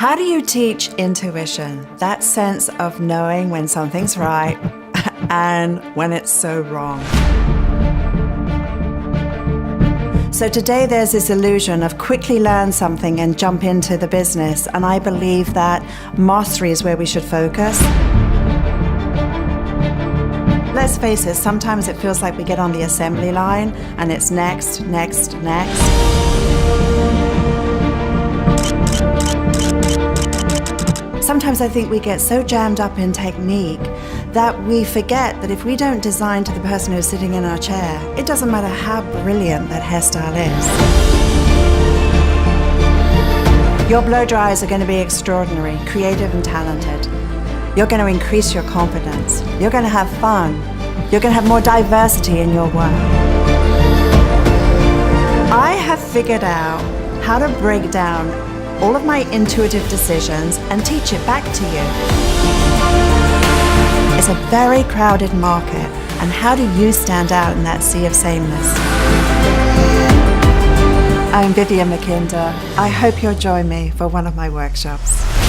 How do you teach intuition? That sense of knowing when something's right and when it's so wrong. So today there's this illusion of quickly learn something and jump into the business, and I believe that mastery is where we should focus. Let's face it, sometimes it feels like we get on the assembly line and it's next, next, next. Sometimes I think we get so jammed up in technique that we forget that if we don't design to the person who's sitting in our chair, it doesn't matter how brilliant that hairstyle is. Your blow dryers are going to be extraordinary, creative and talented. You're going to increase your confidence. You're going to have fun. You're going to have more diversity in your work. I have figured out how to break down all of my intuitive decisions and teach it back to you. It's a very crowded market, and how do you stand out in that sea of sameness? I'm Vivienne Mackinder. I hope you'll join me for one of my workshops.